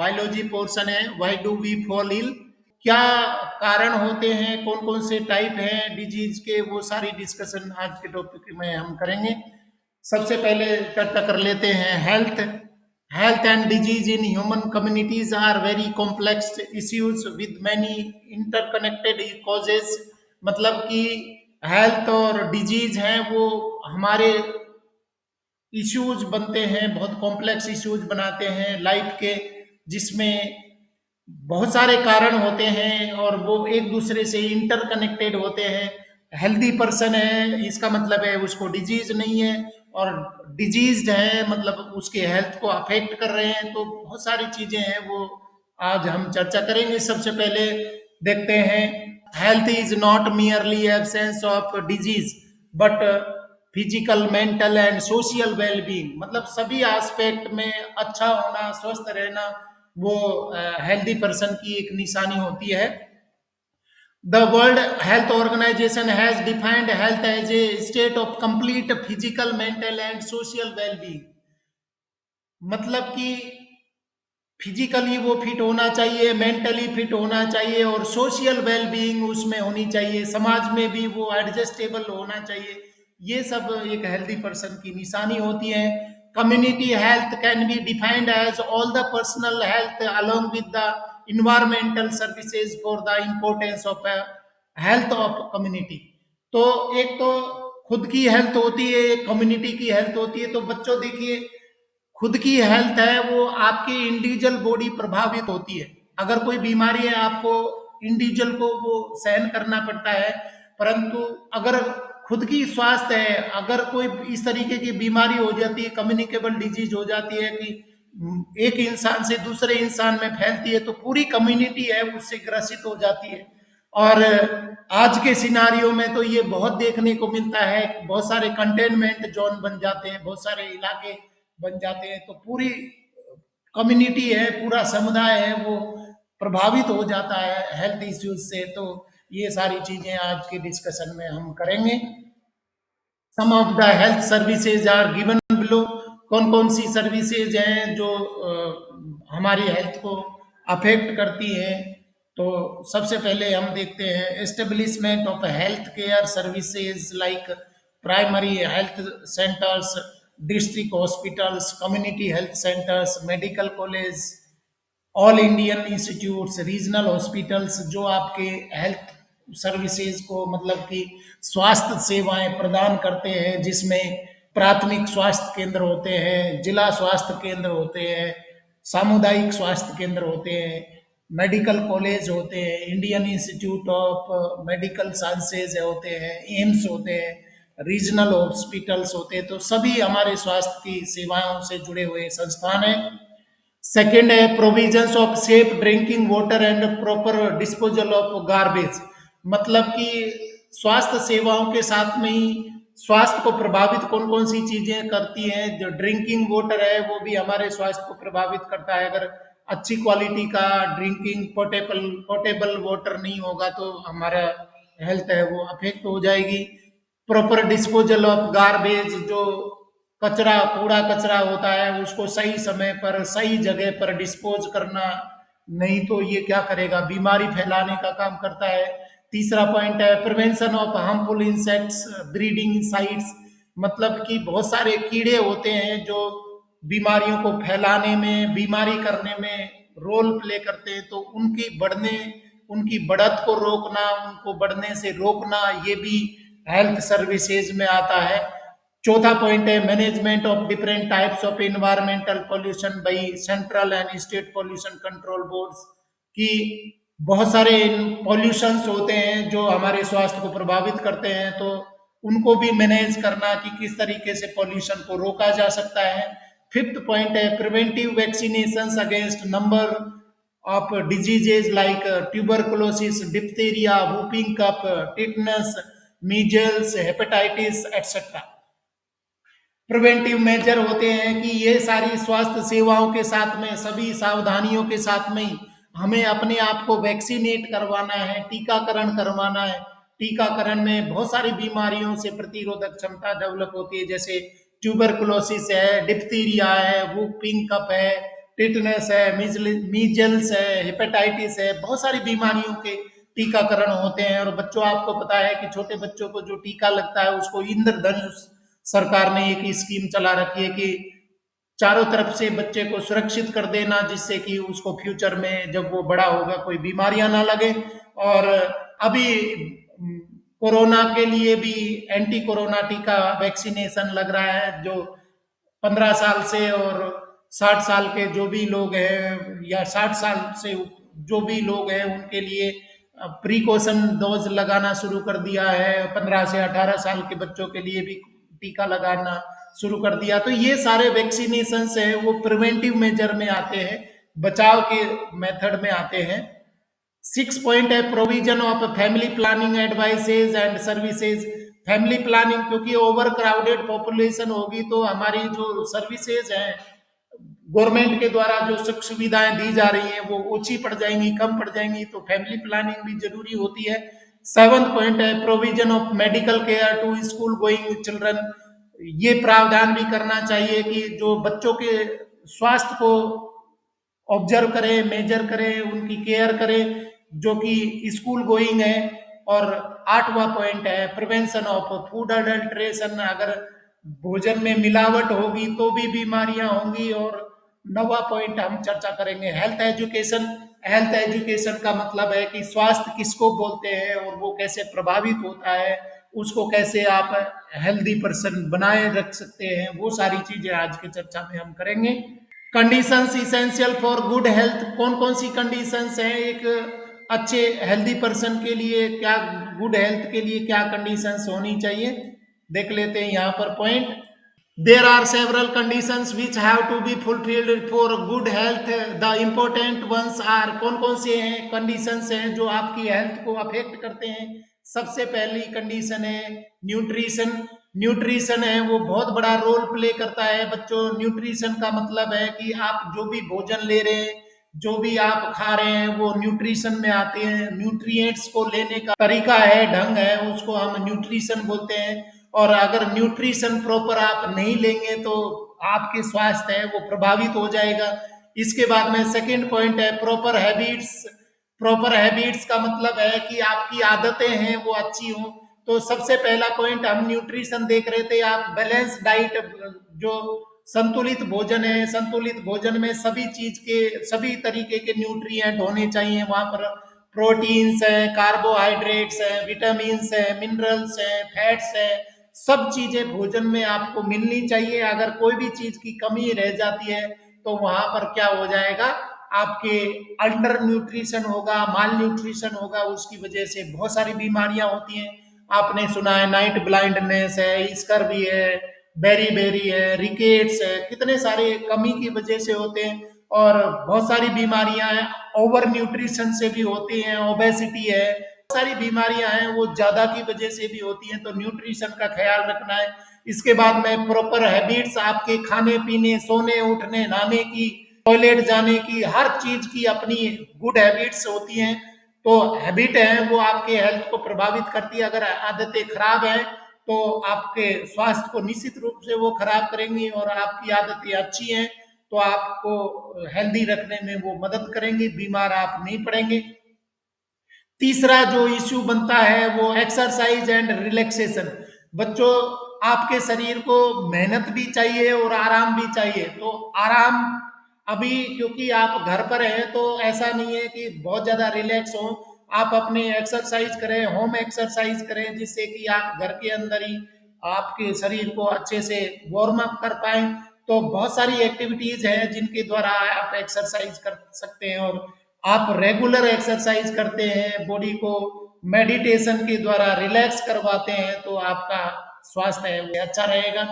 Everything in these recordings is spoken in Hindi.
बायोलॉजी पोर्शन है, why do we fall ill, क्या कारण होते हैं, कौन कौन से टाइप हैं डिजीज के, वो सारी डिस्कशन आज के टॉपिक में हम करेंगे। सबसे पहले चर्चा कर लेते हैं health. Health and disease in human communities are very complex issues with many interconnected causes. मतलब कि हेल्थ और डिजीज हैं वो हमारे इश्यूज बनते हैं, बहुत कॉम्प्लेक्स इश्यूज बनाते हैं लाइफ के, जिसमें बहुत सारे कारण होते हैं और वो एक दूसरे से इंटरकनेक्टेड होते हैं। हेल्दी पर्सन है इसका मतलब है उसको डिजीज नहीं है, और डिजीज्ड है मतलब उसके हेल्थ को अफेक्ट कर रहे हैं। तो बहुत सारी चीजें हैं वो आज हम चर्चा करेंगे। सबसे पहले देखते हैं, health is not merely absence of disease but physical, mental and social wellbeing. मतलब सभी एस्पेक्ट में अच्छा होना, स्वस्थ रहना, वो हेल्दी पर्सन की एक निशानी होती है। The World Health Organization has defined health as a state of complete physical, mental and social well-being। मतलब कि फिजिकली वो फिट होना चाहिए, मेंटली फिट होना चाहिए और सोशल वेलबींग उसमें होनी चाहिए, समाज में भी वो एडजस्टेबल होना चाहिए। ये सब एक हेल्दी पर्सन की निशानी होती है। Community health can be defined as all the personal health along with the environmental services for the importance of health of community. तो एक तो खुद की हेल्थ होती है, कम्युनिटी की हेल्थ होती है। तो बच्चों देखिए, खुद की हेल्थ है वो आपकी इंडिविजुअल बॉडी प्रभावित होती है। अगर कोई बीमारी है आपको इंडिविजुअल को वो सहन करना पड़ता है, परंतु अगर खुद की स्वास्थ्य है, अगर कोई इस तरीके की बीमारी हो जाती है, कम्युनिकेबल डिजीज हो जाती है कि एक इंसान से दूसरे इंसान में फैलती है, तो पूरी कम्युनिटी है उससे ग्रसित हो जाती है। और आज के सिनारियों में तो ये बहुत देखने को मिलता है, बहुत सारे कंटेनमेंट जोन बन जाते हैं, बहुत सारे इलाके बन जाते हैं, तो पूरी कम्युनिटी है, पूरा समुदाय है वो प्रभावित हो जाता है हेल्थ इश्यूज से। तो ये सारी चीजें आज के डिस्कशन में हम करेंगे। Some of the health services are given below. कौन कौन सी सर्विसेज हैं जो हमारी हेल्थ को अफेक्ट करती हैं। तो सबसे पहले हम देखते हैं establishment of health care services like primary health centres, district hospitals, community health centres, medical college, all Indian institutes, regional hospitals, जो आपके हेल्थ सर्विसेज को मतलब कि स्वास्थ्य सेवाएं प्रदान करते हैं, जिसमें प्राथमिक स्वास्थ्य केंद्र होते हैं, जिला स्वास्थ्य केंद्र होते हैं, सामुदायिक स्वास्थ्य केंद्र होते हैं, मेडिकल कॉलेज होते हैं, Indian institute of medical sciences होते हैं, एम्स होते हैं, रीजनल हॉस्पिटल्स होते हैं। तो सभी हमारे स्वास्थ्य की सेवाओं से जुड़े हुए संस्थान हैं। सेकेंड है provisions of safe drinking water and proper disposal of garbage. मतलब कि स्वास्थ्य सेवाओं के साथ में ही स्वास्थ्य को प्रभावित कौन कौन सी चीजें करती हैं। जो ड्रिंकिंग वाटर है वो भी हमारे स्वास्थ्य को प्रभावित करता है। अगर अच्छी क्वालिटी का ड्रिंकिंग पोर्टेबल वाटर नहीं होगा तो हमारा हेल्थ है वो अफेक्ट हो जाएगी। प्रॉपर डिस्पोजल ऑफ गार्बेज, जो कचरा, कूड़ा कचरा होता है उसको सही समय पर सही जगह पर डिस्पोज करना, नहीं तो ये क्या करेगा, बीमारी फैलाने का काम करता है। तीसरा पॉइंट है prevention of harmful insects breeding sites. मतलब कि बहुत सारे कीड़े होते हैं जो बीमारियों को फैलाने में, बीमारी करने में रोल प्ले करते हैं। तो उनकी बढ़त को रोकना, उनको बढ़ने से रोकना, ये भी हेल्थ सर्विसेज में आता है। चौथा पॉइंट है management of different types of environmental pollution by central and state pollution control boards. की बहुत सारे पॉल्यूशंस होते हैं जो हमारे स्वास्थ्य को प्रभावित करते हैं, तो उनको भी मैनेज करना कि किस तरीके से पॉल्यूशन को रोका जा सकता है। फिफ्थ पॉइंट है preventive vaccinations against number of diseases like tuberculosis, diphtheria, whooping cough, tetanus, measles, hepatitis etcetera. Preventive measure होते हैं कि ये सारी स्वास्थ्य सेवाओं के साथ में, सभी सावधानियों के साथ में हमें अपने आप को वैक्सीनेट करवाना है, टीकाकरण करवाना है। टीकाकरण में बहुत सारी बीमारियों से प्रतिरोधक क्षमता डेवलप होती है, जैसे ट्यूबरकुलोसिस है, डिप्थीरिया है, वुपिंग कफ है, टिटनेस है, मीजल्स है, हेपेटाइटिस है, बहुत सारी बीमारियों के टीकाकरण होते हैं। और बच्चों, आपको पता है कि छोटे बच्चों को जो टीका लगता है उसको इंद्रधनुष सरकार ने एक स्कीम चला रखी है कि चारों तरफ से बच्चे को सुरक्षित कर देना, जिससे कि उसको फ्यूचर में जब वो बड़ा होगा कोई बीमारियां ना लगे। और अभी कोरोना के लिए भी एंटी कोरोना टीका वैक्सीनेशन लग रहा है, जो 15 साल से और 60 साल के जो भी लोग हैं, या 60 साल से जो भी लोग हैं उनके लिए प्रिकॉशन डोज लगाना शुरू कर दिया है। 15 से 18 साल के बच्चों के लिए भी टीका लगाना शुरू कर दिया। तो ये सारे वैक्सीनेशन है वो प्रिवेंटिव मेजर में आते हैं, बचाव के मेथड में आते हैं। 6 पॉइंट है provision of family planning advices and services. Family planning, क्योंकि ओवर क्राउडेड पॉपुलेशन होगी तो हमारी जो सर्विसेज हैं गवर्नमेंट के द्वारा जो सुख सुविधाएं दी जा रही हैं वो ऊंची पड़ जाएंगी, कम पड़ जाएंगी, तो फैमिली प्लानिंग भी जरूरी होती है। 7th पॉइंट है provision of medical care to school going children. ये प्रावधान भी करना चाहिए कि जो बच्चों के स्वास्थ्य को ऑब्जर्व करें, मेजर करें, उनकी केयर करें जो कि स्कूल गोइंग है। और 8वां पॉइंट है प्रिवेंशन ऑफ फूड अडल्ट्रेशन। अगर भोजन में मिलावट होगी तो भी बीमारियां होंगी। और 9वां पॉइंट हम चर्चा करेंगे हेल्थ एजुकेशन। हेल्थ एजुकेशन का मतलब है कि स्वास्थ्य किसको बोलते हैं और वो कैसे प्रभावित होता है, उसको कैसे आप हेल्दी पर्सन बनाए रख सकते हैं, वो सारी चीजें आज की चर्चा में हम करेंगे। Conditions essential for good health. कौन कौन सी कंडीशंस हैं एक अच्छे हेल्दी पर्सन के लिए, क्या गुड हेल्थ के लिए क्या कंडीशंस होनी चाहिए, देख लेते हैं यहाँ पर point. There are several conditions which have to be fulfilled for good health. The important ones are. कौन कौन से हैं कंडीशंस हैं जो आपकी हेल्थ को अफेक्ट करते हैं। सबसे पहली कंडीशन है न्यूट्रिशन। न्यूट्रिशन है वो बहुत बड़ा रोल प्ले करता है बच्चों। न्यूट्रिशन का मतलब है कि आप जो भी भोजन ले रहे हैं, जो भी आप खा रहे हैं, वो न्यूट्रिशन में आते हैं। न्यूट्रिएंट्स को लेने का तरीका है, ढंग है, उसको हम न्यूट्रिशन बोलते हैं। और अगर न्यूट्रिशन प्रॉपर आप नहीं लेंगे तो आपके स्वास्थ्य है वो प्रभावित हो जाएगा। इसके बाद में सेकंड पॉइंट है प्रॉपर हैबिट्स। प्रॉपर हैबिट्स का मतलब है कि आपकी आदतें हैं वो अच्छी हों। तो सबसे पहला पॉइंट हम न्यूट्रिशन देख रहे थे, आप बैलेंस डाइट, जो संतुलित भोजन है, संतुलित भोजन में सभी चीज के सभी तरीके के न्यूट्रिएंट होने चाहिए। वहां पर प्रोटीन्स है, कार्बोहाइड्रेट्स है, विटामिन्स है, मिनरल्स है, फैट्स है, सब चीजें भोजन में आपको मिलनी चाहिए। अगर कोई भी चीज की कमी रह जाती है तो वहां पर क्या हो जाएगा, आपके अंडर न्यूट्रिशन होगा, माल न्यूट्रिशन होगा, उसकी वजह से बहुत सारी बीमारियां होती हैं। आपने सुना है नाइट ब्लाइंडनेस है, स्कर्वी है, बेरी बेरी है, रिकेट्स है, कितने सारे कमी की वजह से होते हैं। और बहुत सारी बीमारियां हैं ओवर न्यूट्रिशन से भी होती हैं, ओबेसिटी है, सारी बीमारियां हैं वो ज्यादा की वजह से भी होती हैं। तो न्यूट्रिशन का ख्याल रखना है। इसके बाद में प्रॉपर हैबिट्स, आपके खाने पीने, सोने उठने, नहाने की, टॉयलेट जाने की, हर चीज की अपनी गुड हैबिट्स होती हैं। तो हैबिट है वो आपके हेल्थ को प्रभावित करती है। अगर आदतें खराब हैं तो आपके स्वास्थ्य को निश्चित रूप से वो खराब करेंगी। और आपकी आदतें अच्छी हैं तो आपको हेल्दी रखने में वो मदद करेंगी, बीमार आप नहीं पड़ेंगे। तीसरा जो इश्यू बनता है वो एक्सरसाइज एंड रिलैक्सेशन। बच्चों, आपके शरीर को मेहनत भी चाहिए और आराम भी चाहिए। तो आराम अभी क्योंकि आप घर पर हैं तो ऐसा नहीं है कि बहुत ज्यादा रिलैक्स हो। आप अपने एक्सरसाइज करें, होम एक्सरसाइज करें, जिससे कि आप घर के अंदर ही आपके शरीर को अच्छे से वार्म अप कर पाए। तो बहुत सारी एक्टिविटीज हैं जिनके द्वारा आप एक्सरसाइज कर सकते हैं। और आप रेगुलर एक्सरसाइज करते हैं, बॉडी को मेडिटेशन के द्वारा रिलैक्स करवाते हैं, तो आपका स्वास्थ्य है वो अच्छा रहेगा।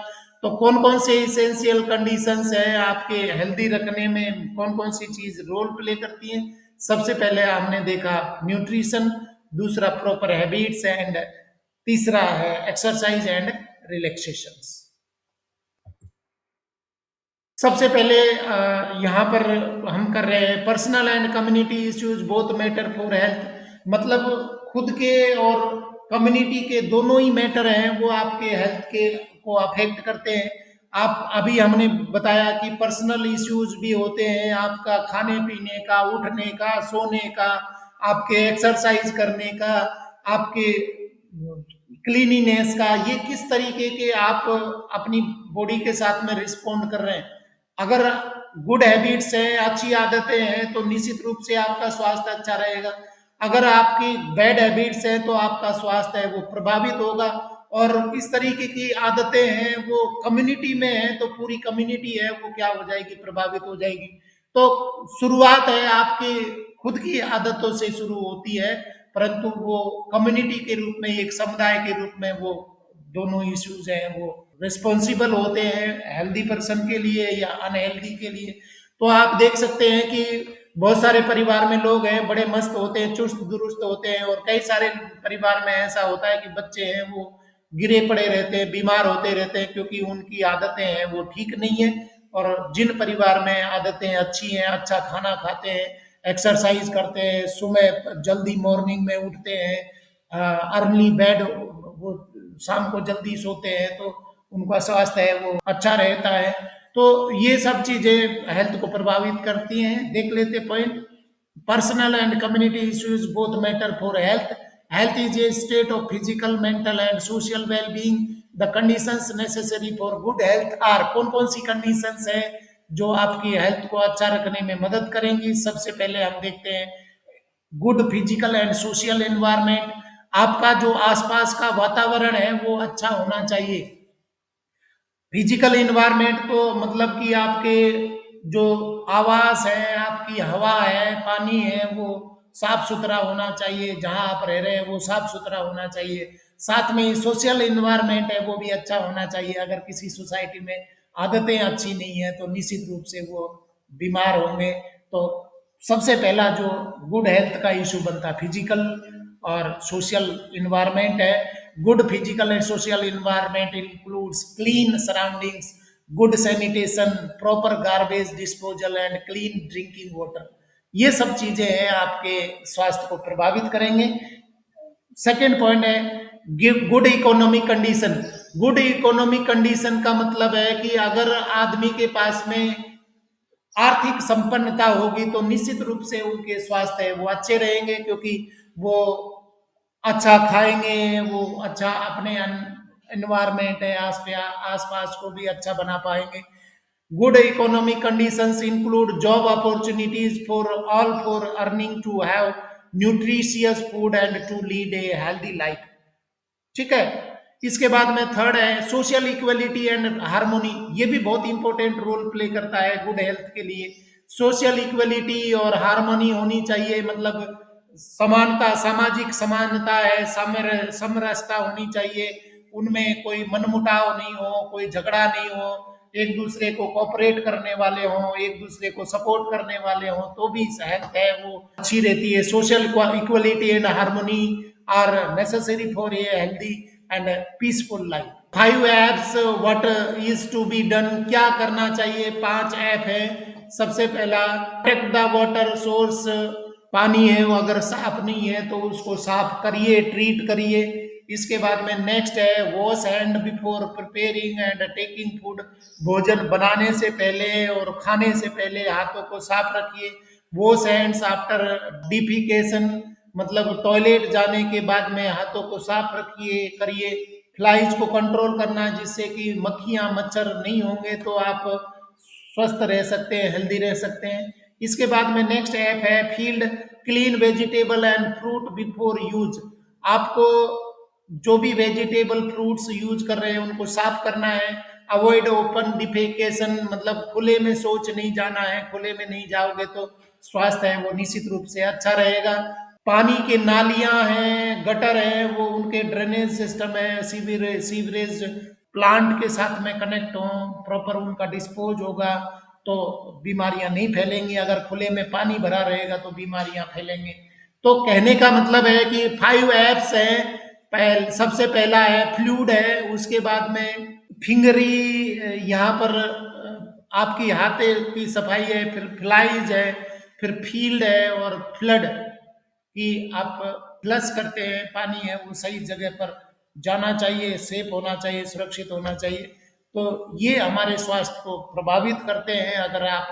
तो कौन कौन से इसेंशियल कंडीशंस है आपके हेल्दी रखने में, कौन कौन सी चीज रोल प्ले करती है। सबसे पहले हमने देखा न्यूट्रिशन, दूसरा प्रॉपर हैबिट्स एंड तीसरा है एक्सरसाइज एंड रिलैक्सेशंस। सबसे पहले यहाँ पर हम कर रहे हैं personal and community issues both matter for health. मतलब खुद के और कम्युनिटी के दोनों ही मैटर हैं, वो आपके हेल्थ के को अफेक्ट करते हैं। आप अभी हमने बताया कि पर्सनल इश्यूज भी होते हैं, आपका खाने पीने का, उठने का, सोने का, आपके एक्सरसाइज करने का, आपके क्लीनिनेस का, ये किस तरीके के आप अपनी बॉडी के साथ में रिस्पॉन्ड कर रहे हैं। अगर गुड हैबिट्स हैं, अच्छी आदतें हैं, तो निश्चित रूप से आपका स्वास्थ्य अच्छा रहेगा। अगर आपकी बैड हैबिट्स हैं तो आपका स्वास्थ्य है वो प्रभावित होगा। और इस तरीके की आदतें हैं वो कम्युनिटी में है तो पूरी कम्युनिटी है वो क्या हो जाएगी, प्रभावित हो जाएगी। तो शुरुआत है आपकी खुद की आदतों से शुरू होती है, परंतु वो कम्युनिटी के रूप में, एक समुदाय के रूप में वो दोनों इश्यूज हैं वो रिस्पॉन्सिबल होते हैं, हेल्दी पर्सन के लिए या अनहेल्दी के लिए। तो आप देख सकते हैं कि बहुत सारे परिवार में लोग हैं बड़े मस्त होते हैं, चुस्त दुरुस्त होते हैं, और कई सारे परिवार में ऐसा होता है कि बच्चे हैं वो गिरे पड़े रहते हैं, बीमार होते रहते हैं, क्योंकि उनकी आदतें हैं वो ठीक नहीं है। और जिन परिवार में आदतें अच्छी हैं, अच्छा खाना खाते हैं, एक्सरसाइज करते हैं, सुबह जल्दी मॉर्निंग में उठते हैं, अर्ली बेड, वो शाम को जल्दी सोते हैं, तो उनका स्वास्थ्य है वो अच्छा रहता है। तो ये सब चीजें हेल्थ को प्रभावित करती हैं। देख लेते point. Personal and community issues both matter for health. Health is a state of physical, mental and social well being. The conditions necessary for good health are, कौन कौन सी कंडीशंस है जो आपकी हेल्थ को अच्छा रखने में मदद करेंगी। सबसे पहले हम देखते हैं good physical and social environment. आपका जो आसपास का वातावरण है वो अच्छा होना चाहिए। फिजिकल इन्वायरमेंट तो मतलब कि आपके जो आवास है, आपकी हवा है, पानी है, वो साफ सुथरा होना चाहिए। जहाँ आप रह रहे हैं वो साफ सुथरा होना चाहिए। साथ में सोशल इन्वायरमेंट है वो भी अच्छा होना चाहिए। अगर किसी सोसाइटी में आदतें अच्छी नहीं है तो निश्चित रूप से वो बीमार होंगे। तो सबसे पहला जो गुड हेल्थ का इशू बनता है फिजिकल और सोशल इन्वायरमेंट है। Good physical and social environment includes clean surroundings, good sanitation, proper garbage disposal and clean drinking water. ये सब चीजें हैं आपके स्वास्थ्य को प्रभावित करेंगे। सेकेंड पॉइंट है good economic condition. Good economic condition का मतलब है कि अगर आदमी के पास में आर्थिक संपन्नता होगी तो निश्चित रूप से उनके स्वास्थ्य है वो अच्छे रहेंगे, क्योंकि वो अच्छा खाएंगे, वो अच्छा अपने एनवायरमेंट है आसपास को भी अच्छा बना पाएंगे। Good economic conditions include job opportunities for all for earning to have nutritious food and to lead a healthy life. ठीक है। इसके बाद में थर्ड है सोशल इक्वलिटी एंड हार्मोनी। ये भी बहुत इंपॉर्टेंट रोल प्ले करता है गुड हेल्थ के लिए। सोशल इक्वलिटी और हार्मोनी होनी चाहिए, मतलब समानता, सामाजिक समानता है, समरसता होनी चाहिए। उनमें कोई मनमुटाव नहीं हो, कोई झगड़ा नहीं हो, एक दूसरे को कोऑपरेट करने वाले हों, एक दूसरे को सपोर्ट करने वाले हों, तो भी हेल्थ है वो अच्छी रहती है। Social equality and harmony are necessary for a healthy and peaceful life. 5 एप्स what is to be done, क्या करना चाहिए। 5 ऐप है। सबसे पहला प्रोटेक्ट द वाटर सोर्स। पानी है वो अगर साफ नहीं है तो उसको साफ करिए, ट्रीट करिए। इसके बाद में नेक्स्ट है wash hand before preparing and taking food. भोजन बनाने से पहले और खाने से पहले हाथों को साफ रखिए। वॉश हैंड्स आफ्टर डिफिकेशन, मतलब टॉयलेट जाने के बाद में हाथों को साफ रखिए करिए। फ्लाइज को कंट्रोल करना जिससे कि मक्खियां मच्छर नहीं होंगे, तो आप स्वस्थ रह सकते हैं, हेल्दी रह सकते हैं। इसके बाद में नेक्स्ट ऐप है field clean vegetable and fruit before use. आपको जो भी वेजिटेबल फ्रूट्स यूज कर रहे हैं उनको साफ करना है। अवॉइड ओपन डिफेकेशन, मतलब खुले में शौच नहीं जाना है। खुले में नहीं जाओगे तो स्वास्थ्य है वो निश्चित रूप से अच्छा रहेगा। पानी के नालियां हैं, गटर है, वो उनके ड्रेनेज सिस्टम है, सीवरेज प्लांट के साथ में कनेक्ट हो, प्रॉपर उनका डिस्पोज होगा तो बीमारियां नहीं फैलेंगी। अगर खुले में पानी भरा रहेगा तो बीमारियां फैलेंगी। तो कहने का मतलब है कि 5 एप्स हैं। सबसे पहला है फ्लूड है, उसके बाद में फिंगरी, यहाँ पर आपकी हाथ की सफाई है, फिर फ्लाइज है, फिर फील्ड है और फ्लड कि आप फ्लश करते हैं पानी है वो सही जगह पर जाना चाहिए, सेफ होना चाहिए, सुरक्षित होना चाहिए। तो ये हमारे स्वास्थ्य को प्रभावित करते हैं। अगर आप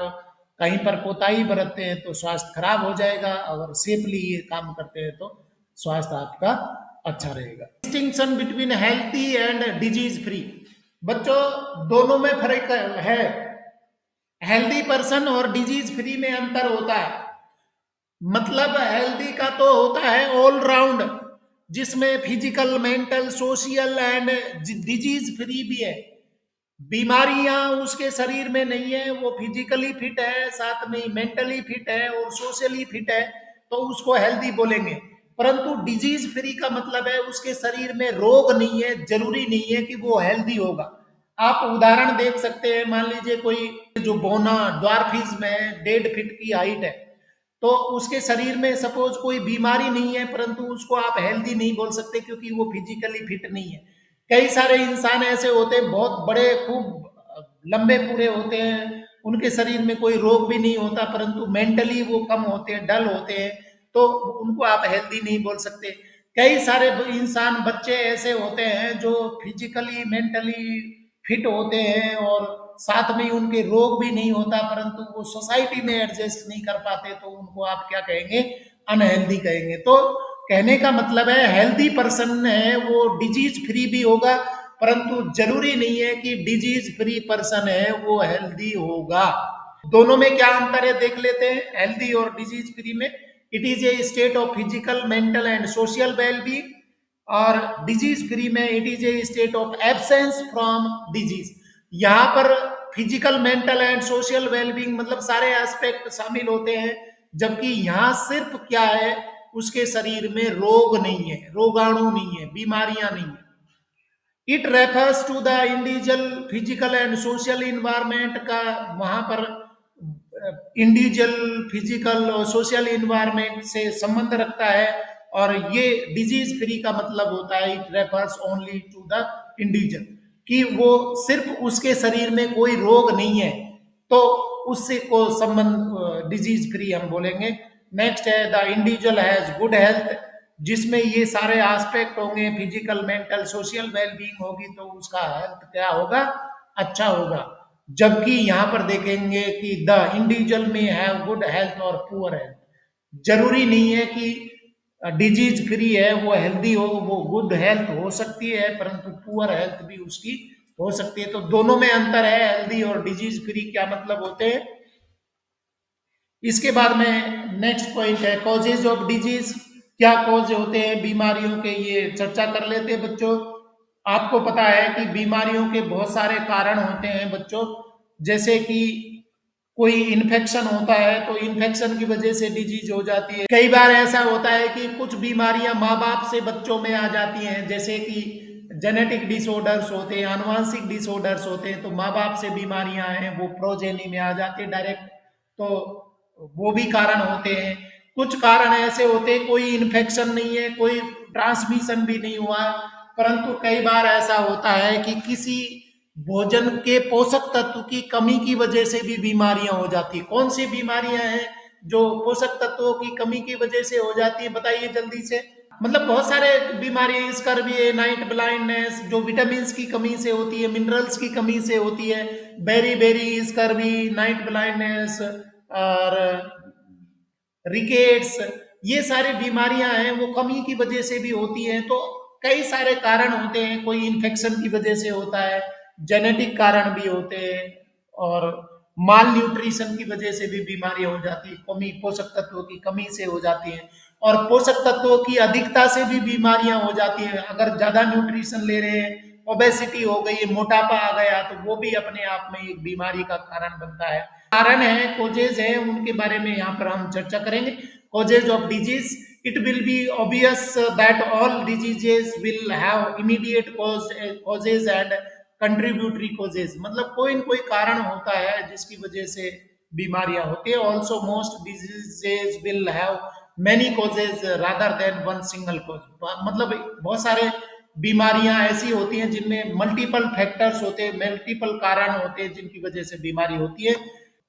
कहीं पर कोताही बरतते हैं तो स्वास्थ्य खराब हो जाएगा, अगर सेफली ये काम करते हैं तो स्वास्थ्य आपका अच्छा रहेगा। Distinction between healthy and disease free, बच्चों दोनों में फर्क है। हेल्दी पर्सन और डिजीज फ्री में अंतर होता है। मतलब हेल्दी का तो होता है ऑल राउंड, जिसमें physical, mental, social and disease free भी है। बीमारियां उसके शरीर में नहीं है, वो फिजिकली फिट है, साथ में मेंटली फिट है और सोशली फिट है, तो उसको हेल्दी बोलेंगे। परंतु डिजीज फ्री का मतलब है उसके शरीर में रोग नहीं है, जरूरी नहीं है कि वो हेल्दी होगा। आप उदाहरण देख सकते हैं, मान लीजिए कोई जो बोना ड्वार्फिज्म है, 1.5 फीट की हाइट है, तो उसके शरीर में सपोज कोई बीमारी नहीं है, परंतु उसको आप हेल्दी नहीं बोल सकते क्योंकि वो फिजिकली फिट नहीं है। कई सारे इंसान ऐसे होते हैं, बहुत बड़े, खूब लंबे पूरे होते हैं, उनके शरीर में कोई रोग भी नहीं होता, परंतु मेंटली वो कम होते हैं, डल होते हैं, तो उनको आप हेल्दी नहीं बोल सकते। कई सारे इंसान, बच्चे ऐसे होते हैं जो फिजिकली, मेंटली फिट होते हैं और साथ में उनके रोग भी नहीं होता, परंतु वो सोसाइटी में एडजस्ट नहीं कर पाते, तो उनको आप क्या कहेंगे? अनहेल्दी कहेंगे। तो कहने का मतलब है हेल्दी पर्सन है वो डिजीज फ्री भी होगा, परंतु जरूरी नहीं है कि डिजीज फ्री पर्सन है वो हेल्दी होगा। दोनों में क्या अंतर है देख लेते हैं, हेल्दी और डिजीज फ्री में। It is a state of physical, mental and social wellbeing, और डिजीज फ्री में it is a state of absence from disease. यहाँ पर physical, mental and social wellbeing मतलब सारे एस्पेक्ट शामिल होते हैं, जबकि यहाँ सिर्फ क्या है, उसके शरीर में रोग नहीं है, रोगाणु नहीं है, बीमारियां नहीं है। It refers to the individual physical and social environment का, वहां पर इंडिविजुअल फिजिकल और सोशल इन्वायरमेंट से संबंध रखता है। और ये डिजीज फ्री का मतलब होता है it refers only to the individual, कि वो सिर्फ उसके शरीर में कोई रोग नहीं है, तो उससे को संबंध डिजीज फ्री हम बोलेंगे। नेक्स्ट है the individual has good health, जिसमें ये सारे एस्पेक्ट होंगे, फिजिकल, मेंटल, सोशल वेलबींग होगी, तो उसका हेल्थ क्या होगा? अच्छा होगा। जबकि यहाँ पर देखेंगे कि द इंडिविजुअल में हैव गुड हेल्थ और पुअर हेल्थ। जरूरी नहीं है कि डिजीज फ्री है वो हेल्दी हो, वो गुड हेल्थ हो सकती है, परंतु पुअर हेल्थ भी उसकी हो सकती है। तो दोनों में अंतर है, हेल्दी और डिजीज फ्री क्या मतलब होते हैं। इसके बाद में नेक्स्ट पॉइंट है कॉजेज ऑफ डिजीज, क्या कॉज होते हैं बीमारियों के, ये चर्चा कर लेते हैं बच्चों। आपको पता है कि बीमारियों के बहुत सारे कारण होते हैं बच्चों, जैसे कि कोई इन्फेक्शन होता है तो इन्फेक्शन की वजह से डिजीज हो जाती है। कई बार ऐसा होता है कि कुछ बीमारियां माँ बाप से बच्चों में आ जाती हैं, जैसे कि जेनेटिक डिसऑर्डर्स होते हैं, आनुवांशिक डिसऑर्डर्स होते हैं, तो माँ बाप से बीमारियां हैं वो प्रोजेनी में आ जाती है डायरेक्ट, तो वो भी कारण होते हैं। कुछ कारण ऐसे होते हैं कोई इन्फेक्शन नहीं है, कोई ट्रांसमिशन भी नहीं हुआ है, परंतु कई बार ऐसा होता है कि किसी भोजन के पोषक तत्व की कमी की वजह से भी बीमारियां हो जाती है। कौन सी बीमारियां हैं जो पोषक तत्वों की कमी की वजह से हो जाती है, बताइए जल्दी से। मतलब बहुत सारे बीमारी, स्कर्वी, नाइट ब्लाइंडनेस, जो विटामिन की कमी से होती है, मिनरल्स की कमी से होती है, beriberi scurvy, night blindness और रिकेट्स, ये सारी बीमारियां हैं वो कमी की वजह से भी होती हैं। तो कई सारे कारण होते हैं, कोई इन्फेक्शन की वजह से होता है, जेनेटिक कारण भी होते हैं, और माल न्यूट्रिशन की वजह से भी बीमारियां हो जाती है, कमी, पोषक तत्वों की कमी से हो जाती हैं, और पोषक तत्वों की अधिकता से भी बीमारियां हो जाती हैं। अगर ज्यादा न्यूट्रिशन ले रहे हैं, ओबेसिटी हो गई, मोटापा आ गया, तो वो भी अपने आप में एक बीमारी का कारण बनता है। कारण है, कोजेज है, उनके बारे में यहाँ पर हम चर्चा करेंगे। Causes of disease, it will be obvious that all diseases will have immediate causes and contributory causes, मतलब कोई न कोई कारण होता है जिसकी वजह से बीमारियां होती है। Also most diseases will have many causes rather than one single cause, मतलब बहुत सारे बीमारियां ऐसी होती हैं जिनमें मल्टीपल फैक्टर्स होते हैं, मल्टीपल कारण होते हैं जिनकी वजह से बीमारी होती है।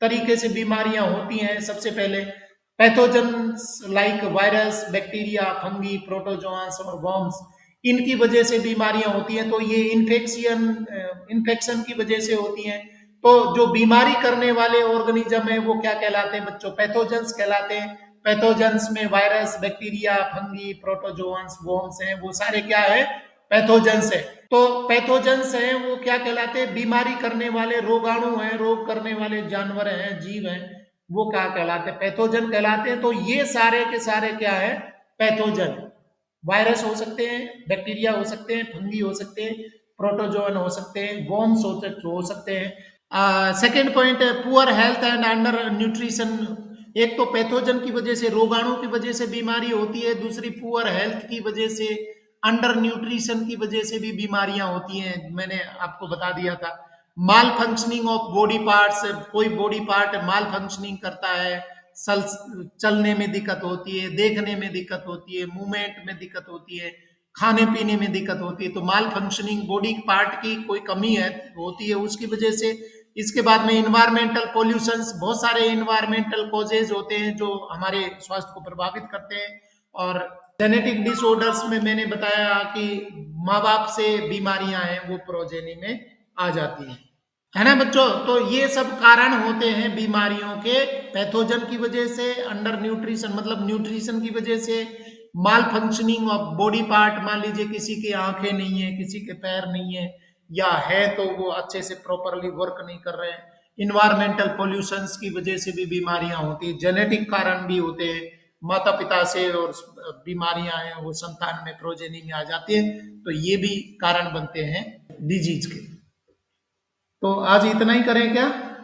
तरीके से बीमारियां होती हैं, सबसे पहले pathogen like virus, bacteria, fungi, protozoans और वर्म्स, इनकी वजह से बीमारियां होती हैं। तो ये इन्फेक्शन की वजह से होती हैं। तो जो बीमारी करने वाले ऑर्गेनिज्म है वो क्या कहलाते हैं बच्चों? पैथोजेंस कहलाते हैं। पैथोजेंस में virus, bacteria, fungi, protozoans, worms हैं, वो सारे क्या है? पैथोजेंस है। तो पैथोजेंस हैं वो क्या कहलाते हैं? बीमारी करने वाले रोगाणु हैं, रोग करने वाले जानवर हैं, जीव हैं, वो क्या कहलाते हैं? पैथोजन कहलाते हैं। तो ये सारे के सारे क्या है? पैथोजन। वायरस हो सकते हैं, बैक्टीरिया हो सकते हैं, फंगी हो सकते हैं, प्रोटोजोअन हो सकते हैं, वॉर्म्स हो सकते हैं। सेकेंड पॉइंट है poor health and under nutrition. एक तो पैथोजन की वजह से, रोगाणु की वजह से बीमारी होती है, दूसरी पुअर हेल्थ की वजह से, अंडर न्यूट्रिशन की वजह से भी बीमारियां होती हैं। मैंने आपको बता दिया था। माल फंक्शनिंग ऑफ बॉडी पार्ट्स, कोई बॉडी पार्ट माल फंक्शनिंग करता है, सल चलने में दिक्कत होती है, देखने में दिक्कत होती है, मूवमेंट में दिक्कत होती है, खाने पीने में दिक्कत होती है। तो माल फंक्शनिंग बॉडी पार्ट की कोई कमी है होती है, उसकी वजह से। इसके बाद में इन्वायरमेंटल पॉल्यूशंस, बहुत सारे इन्वायरमेंटल कॉजेज होते हैं जो हमारे स्वास्थ्य को प्रभावित करते हैं। और जेनेटिक डिसऑर्डर्स में मैंने बताया कि माँ बाप से बीमारियां हैं वो प्रोजेनी में आ जाती हैं, है ना बच्चों? तो ये सब कारण होते हैं बीमारियों के, पैथोजन की वजह से, अंडर न्यूट्रिशन मतलब न्यूट्रिशन की वजह से, माल फंक्शनिंग ऑफ बॉडी पार्ट, मान लीजिए किसी की आंखें नहीं है, किसी के पैर नहीं है, या है तो वो अच्छे से प्रॉपरली वर्क नहीं कर रहे हैं। इन्वायरमेंटल पॉल्यूशंस की वजह से भी बीमारियां होती है, जेनेटिक कारण भी होते हैं, माता पिता से और बीमारियां हैं वो संतान में, प्रोजेनी में आ जाती है। तो ये भी कारण बनते हैं डिजीज के। तो आज इतना ही करें क्या?